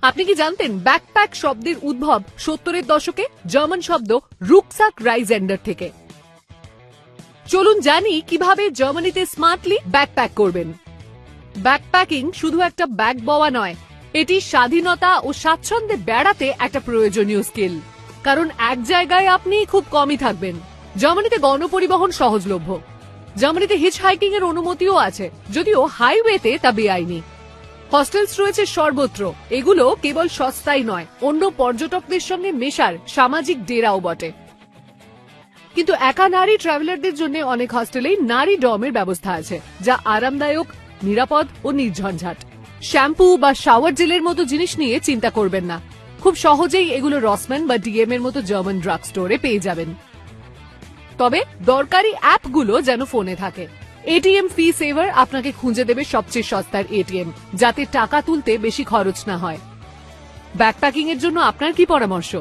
আপনি কি জানতেন ব্যাকপ্যাক শব্দের উদ্ভব 70-এর দশকে জার্মান শব্দ রুকসাক রাইজেন্ডার থেকে। চলুন জানি কিভাবে জার্মানিতে স্মার্টলি ব্যাকপ্যাক করবেন। ব্যাকপ্যাকিং শুধু একটা ব্যাগ বওয়া নয়, এটি স্বাধীনতা ও স্বাচ্ছন্দ্যে বেড়াতে একটা প্রয়োজনীয় স্কিল। কারণ এক জায়গায় আপনি খুব কমই থাকবেন। জার্মানিতে গণপরিবহন সহজলভ্য। জার্মানিতে হিচ হাইকিং এর অনুমতিও আছে, যদিও হাইওয়েতে তা বেআইনি। হস্টেলস রয়েছে সর্বত্র। এগুলো কেবল সস্তাই নয়, অন্য পর্যটকদের সঙ্গে মেশার সামাজিক ডেরাও বটে। কিন্তু একা নারী ট্রাভেলারদের জন্য অনেক হস্টেলেই নারী ডর্মের ব্যবস্থা আছে, যা আরামদায়ক, নিরাপদ ও নির্ঝঞ্ঝাট। শ্যাম্পু বা শাওয়ার জেলের মতো জিনিস নিয়ে চিন্তা করবেন না। খুব সহজেই এগুলো রসম্যান বা ডিএম এর মতো জার্মান ড্রাগ স্টোরে পেয়ে যাবেন। তবে দরকারি অ্যাপগুলো যেন ফোনে থাকে। এটিএম ফি সেভার আপনাকে খুঁজে দেবে সবচেয়ে সস্তার এটিএম, যাতে টাকা তুলতে বেশি খরচ না হয়। ব্যাকপ্যাকিং এর জন্য আপনার কি পরামর্শ?